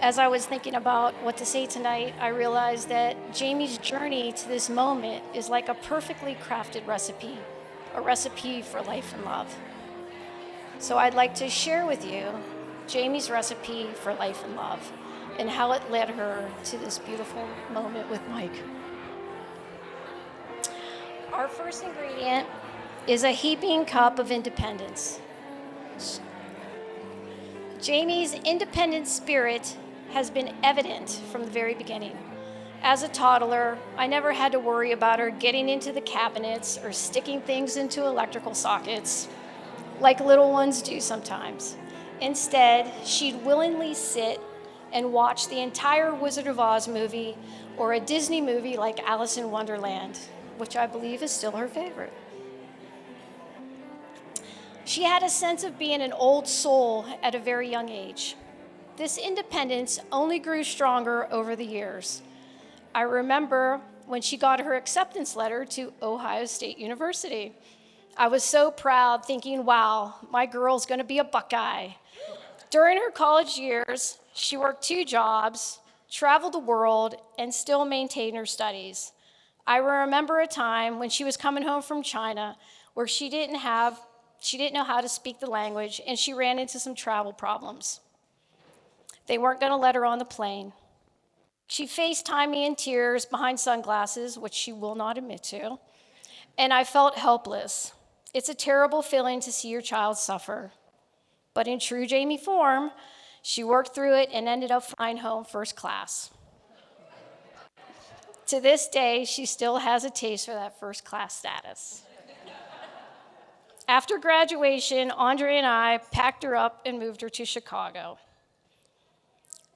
As I was thinking about what to say tonight, I realized that Jamie's journey to this moment is like a perfectly crafted recipe, a recipe for life and love. So I'd like to share with you Jamie's recipe for life and love and how it led her to this beautiful moment with Mike. Our first ingredient is a heaping cup of independence. Jamie's independent spirit has been evident from the very beginning. As a toddler, I never had to worry about her getting into the cabinets or sticking things into electrical sockets, like little ones do sometimes. Instead, she'd willingly sit and watch the entire Wizard of Oz movie or a Disney movie like Alice in Wonderland, which I believe is still her favorite. She had a sense of being an old soul at a very young age. This independence only grew stronger over the years. I remember when she got her acceptance letter to Ohio State University. I was so proud, thinking, wow, my girl's gonna be a Buckeye. During her college years, she worked 2 jobs, traveled the world, and still maintained her studies. I remember a time when she was coming home from China where she didn't know how to speak the language, and she ran into some travel problems. They weren't gonna let her on the plane. She FaceTimed me in tears behind sunglasses, which she will not admit to, and I felt helpless. It's a terrible feeling to see your child suffer. But in true Jamie form, she worked through it and ended up flying home first class. To this day, she still has a taste for that first class status. After graduation, Andre and I packed her up and moved her to Chicago.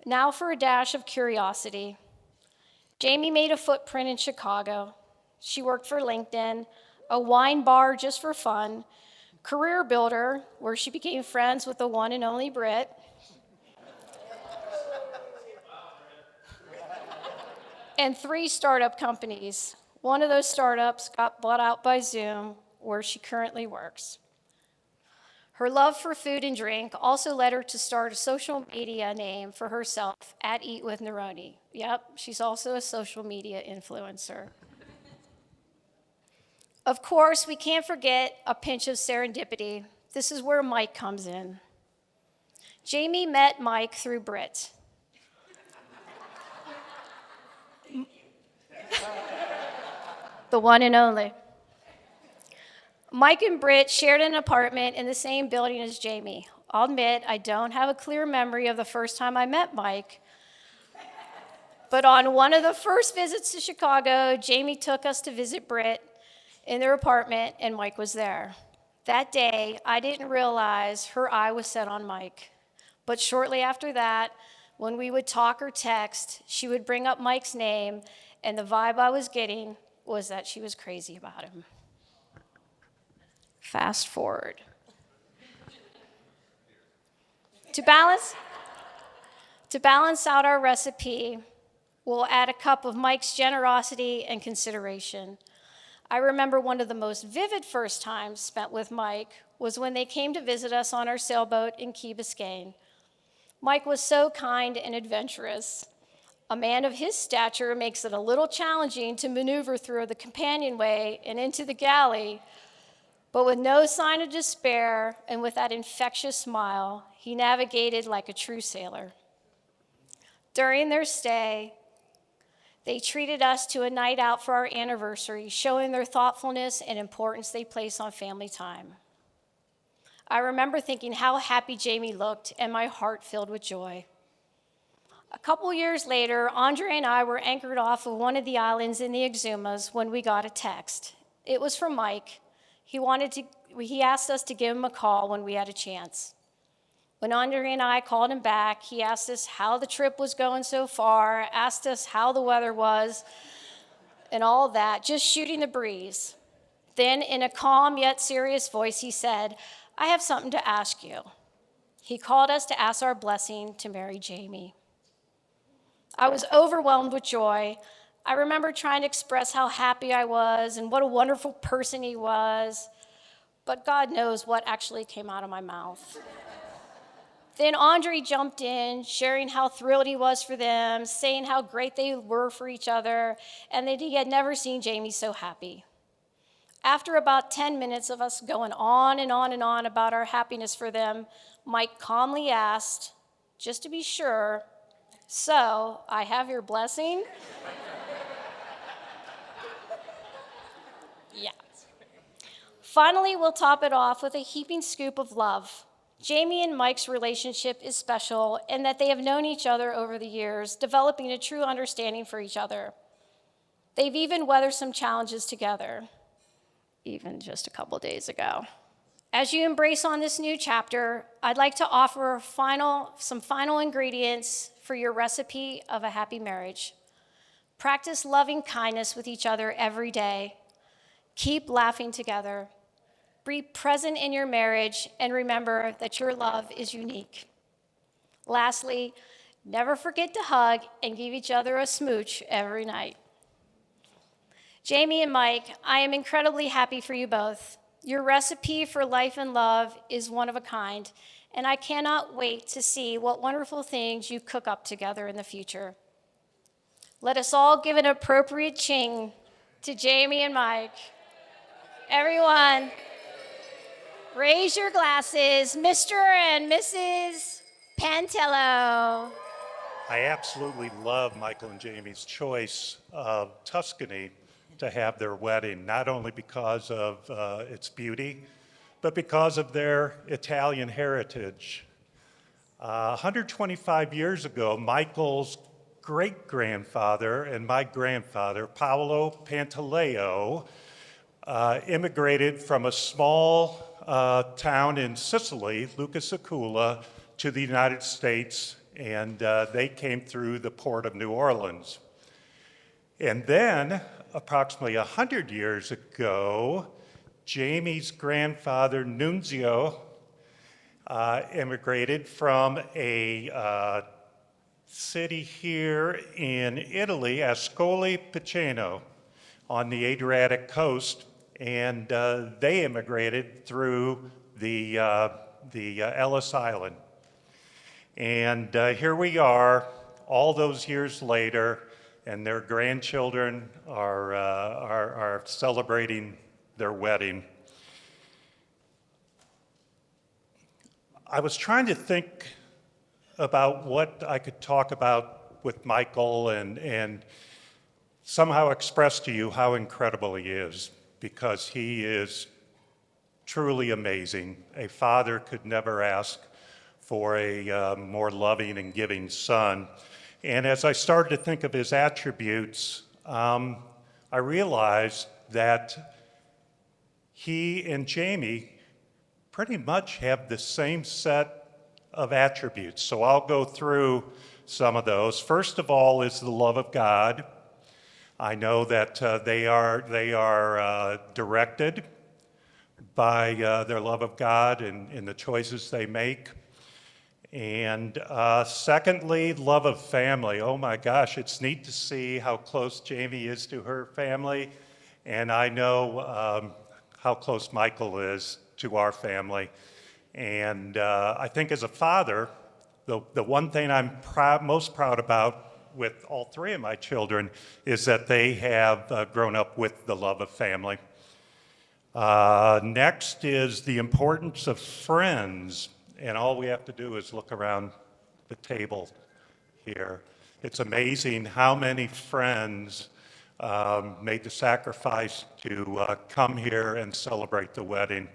Now for a dash of curiosity. Jamie made a footprint in Chicago. She worked for LinkedIn, a wine bar just for fun, Career Builder, where she became friends with the one and only Britt, and 3 startup companies. One of those startups got bought out by Zoom, where she currently works. Her love for food and drink also led her to start a social media name for herself at Eat with Neroni. Yep, she's also a social media influencer. Of course, we can't forget a pinch of serendipity. This is where Mike comes in. Jamie met Mike through Britt. The one and only. Mike and Britt shared an apartment in the same building as Jamie. I'll admit, I don't have a clear memory of the first time I met Mike, but on one of the first visits to Chicago, Jamie took us to visit Britt in their apartment, and Mike was there. That day, I didn't realize her eye was set on Mike. But shortly after that, when we would talk or text, she would bring up Mike's name, and the vibe I was getting was that she was crazy about him. Fast forward. To balance out our recipe, we'll add a cup of Mike's generosity and consideration. I remember one of the most vivid first times spent with Mike was when they came to visit us on our sailboat in Key Biscayne. Mike was so kind and adventurous. A man of his stature makes it a little challenging to maneuver through the companionway and into the galley, but with no sign of despair and with that infectious smile, he navigated like a true sailor. During their stay, they treated us to a night out for our anniversary, showing their thoughtfulness and importance they place on family time. I remember thinking how happy Jamie looked, and my heart filled with joy. A couple years later, Andre and I were anchored off of one of the islands in the Exumas when we got a text. It was from Mike. He asked us to give him a call when we had a chance. When Andre and I called him back, he asked us how the trip was going so far, asked us how the weather was, and all that, just shooting the breeze. Then, in a calm yet serious voice, he said, "I have something to ask you." He called us to ask our blessing to marry Jamie. I was overwhelmed with joy. I remember trying to express how happy I was and what a wonderful person he was, but God knows what actually came out of my mouth. Then Andre jumped in, sharing how thrilled he was for them, saying how great they were for each other, and that he had never seen Jamie so happy. After about 10 minutes of us going on and on and on about our happiness for them, Mike calmly asked, just to be sure, "So, I have your blessing?" Yeah. Finally, we'll top it off with a heaping scoop of love. Jamie and Mike's relationship is special in that they have known each other over the years, developing a true understanding for each other. They've even weathered some challenges together, even just a couple days ago. As you embrace on this new chapter, I'd like to offer some final ingredients for your recipe of a happy marriage. Practice loving kindness with each other every day. Keep laughing together. Be present in your marriage and remember that your love is unique. Lastly, never forget to hug and give each other a smooch every night. Jamie and Mike, I am incredibly happy for you both. Your recipe for life and love is one of a kind, and I cannot wait to see what wonderful things you cook up together in the future. Let us all give an appropriate ching to Jamie and Mike. Everyone, raise your glasses, Mr. and Mrs. Pantello. I absolutely love Michael and Jamie's choice of Tuscany to have their wedding, not only because of its beauty, but because of their Italian heritage. 125 years ago, Michael's great-grandfather and my grandfather, Paolo Pantello, immigrated from a small town in Sicily, Lucasacula, to the United States, and they came through the port of New Orleans. And then, approximately 100 years ago, Jamie's grandfather, Nunzio, immigrated from a city here in Italy, Ascoli Piceno, on the Adriatic coast, and they immigrated through the Ellis Island. And here we are, all those years later, and their grandchildren are celebrating their wedding. I was trying to think about what I could talk about with Michael and somehow express to you how incredible he is, because he is truly amazing. A father could never ask for a more loving and giving son. And as I started to think of his attributes, I realized that he and Jamie pretty much have the same set of attributes. So I'll go through some of those. First of all is the love of God. I know that they are directed by their love of God in the choices they make. And secondly, love of family. Oh my gosh, it's neat to see how close Jamie is to her family. And I know how close Michael is to our family. And I think as a father, the one thing I'm most proud about with all three of my children is that they have grown up with the love of family. Next is the importance of friends. And all we have to do is look around the table here. It's amazing how many friends made the sacrifice to come here and celebrate the wedding.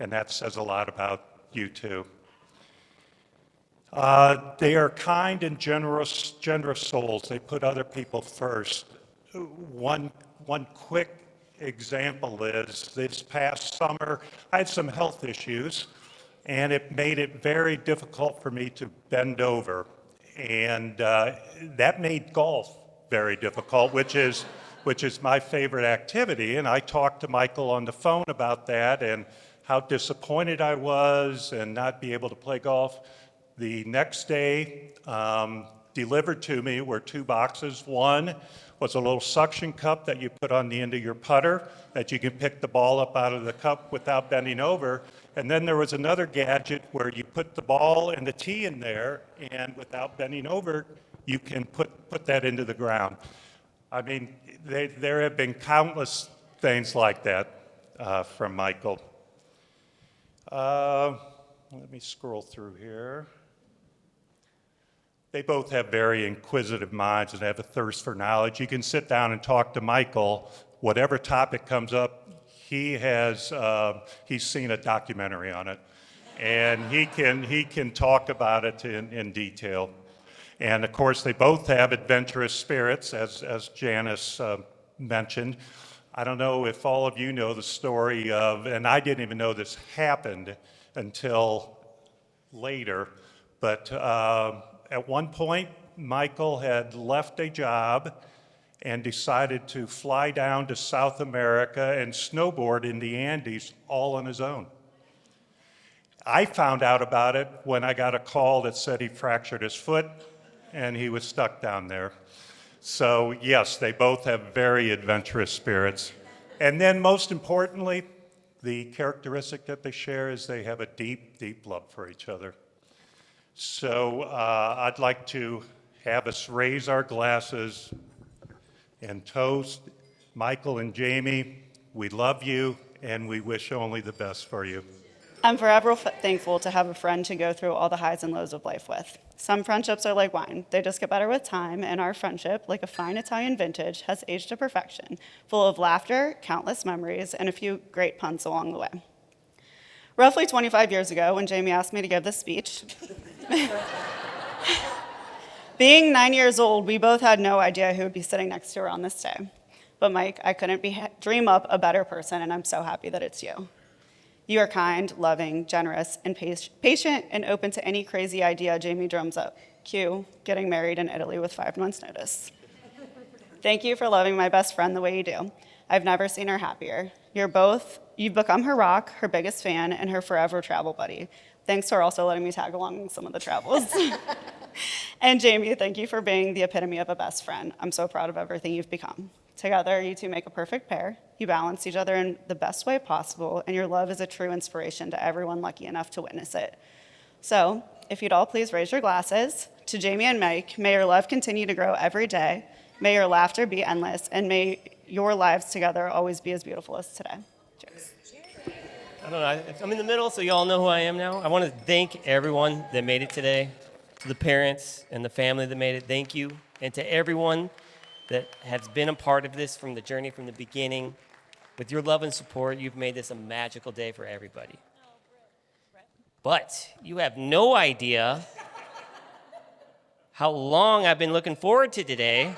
And that says a lot about you two. They are kind and generous souls. They put other people first. One quick example is this past summer, I had some health issues, and it made it very difficult for me to bend over. And that made golf very difficult, which is my favorite activity. And I talked to Michael on the phone about that and how disappointed I was and not be able to play golf. The next day, delivered to me were two boxes. One was a little suction cup that you put on the end of your putter that you can pick the ball up out of the cup without bending over. And then there was another gadget where you put the ball and the tee in there, and without bending over, you can put that into the ground. I mean, there have been countless things like that from Michael. Let me scroll through here. They both have very inquisitive minds and have a thirst for knowledge. You can sit down and talk to Michael, whatever topic comes up, he's seen a documentary on it, and he can talk about it in detail. And of course, they both have adventurous spirits, as Janice mentioned. I don't know if all of you know the story of, and I didn't even know this happened until later, but at one point, Michael had left a job and decided to fly down to South America and snowboard in the Andes all on his own. I found out about it when I got a call that said he fractured his foot and he was stuck down there. So yes, they both have very adventurous spirits. And then most importantly, the characteristic that they share is they have a deep, deep love for each other. So I'd like to have us raise our glasses and toast Michael and Jamie. We love you and we wish only the best for you. I'm forever thankful to have a friend to go through all the highs and lows of life with. Some friendships are like wine. They just get better with time, and our friendship, like a fine Italian vintage, has aged to perfection, full of laughter, countless memories, and a few great puns along the way. Roughly 25 years ago, when Jamie asked me to give this speech, being 9 years old, we both had no idea who would be sitting next to her on this day. But Mike, I couldn't dream up a better person, and I'm so happy that it's you. You are kind, loving, generous, and patient, and open to any crazy idea Jamie drums up. Cue, getting married in Italy with 5 months' notice. Thank you for loving my best friend the way you do. I've never seen her happier. You've become her rock, her biggest fan, and her forever travel buddy. Thanks for also letting me tag along in some of the travels. And Jamie, thank you for being the epitome of a best friend. I'm so proud of everything you've become. Together, you two make a perfect pair. You balance each other in the best way possible, and your love is a true inspiration to everyone lucky enough to witness it. So, if you'd all please raise your glasses to Jamie and Mike, may your love continue to grow every day, may your laughter be endless, and may your lives together always be as beautiful as today. Cheers. I don't know, I'm in the middle, so you all know who I am now. I want to thank everyone that made it today, to the parents and the family that made it, thank you, and to everyone that has been a part of this from the journey from the beginning. With your love and support, you've made this a magical day for everybody. But you have no idea how long I've been looking forward to today.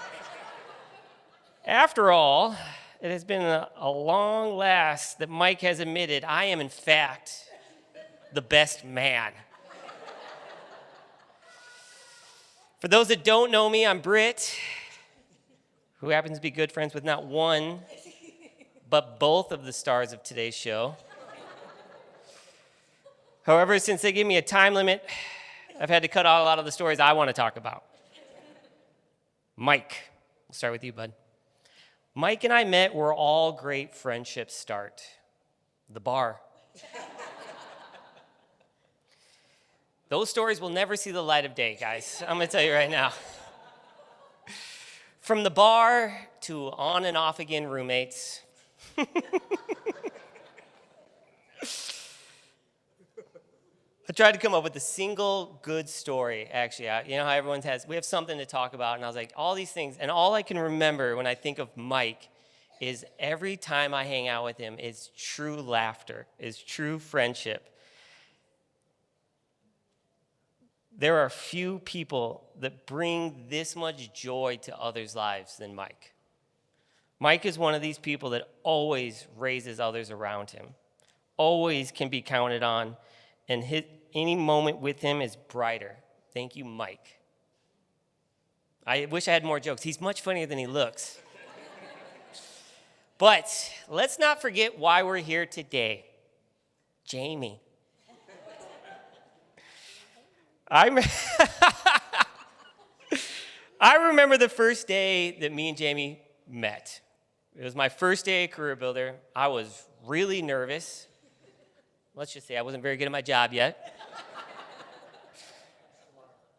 After all, it has been a long last that Mike has admitted I am, in fact, the best man. For those that don't know me, I'm Britt, who happens to be good friends with not one, but both of the stars of today's show. However, since they gave me a time limit, I've had to cut out a lot of the stories I want to talk about. Mike, we'll start with you, bud. Mike and I met where all great friendships start, the bar. Those stories will never see the light of day, guys. I'm going to tell you right now. From the bar to on and off again roommates. I tried to come up with a single good story, actually. You know how we have something to talk about, and I was like, all these things, and all I can remember when I think of Mike is every time I hang out with him is true laughter, is true friendship. There are few people that bring this much joy to others' lives than Mike. Mike is one of these people that always raises others around him, always can be counted on, and any moment with him is brighter. Thank you, Mike. I wish I had more jokes. He's much funnier than he looks. But let's not forget why we're here today. Jamie. I remember the first day that me and Jamie met. It was my first day at Career Builder. I was really nervous. Let's just say I wasn't very good at my job yet.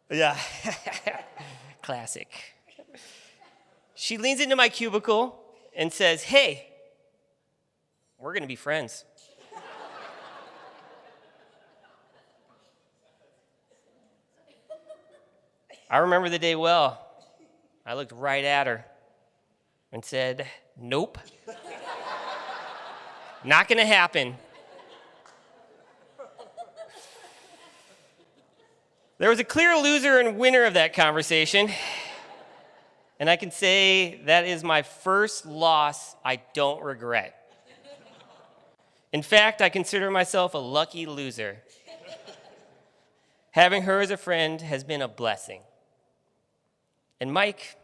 Yeah, classic. She leans into my cubicle and says, "Hey, we're going to be friends." I remember the day well. I looked right at her and said, "Nope. Not going to happen." There was a clear loser and winner of that conversation. And I can say that is my first loss I don't regret. In fact, I consider myself a lucky loser. Having her as a friend has been a blessing. And Mike,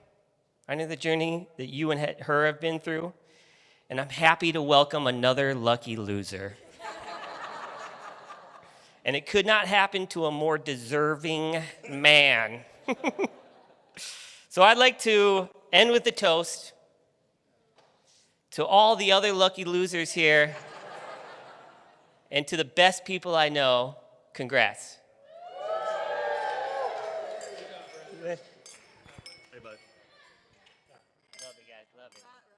I know the journey that you and her have been through, and I'm happy to welcome another lucky loser. And it could not happen to a more deserving man. So I'd like to end with a toast to all the other lucky losers here and to the best people I know. Congrats. Hey, bud. Love you guys, love you.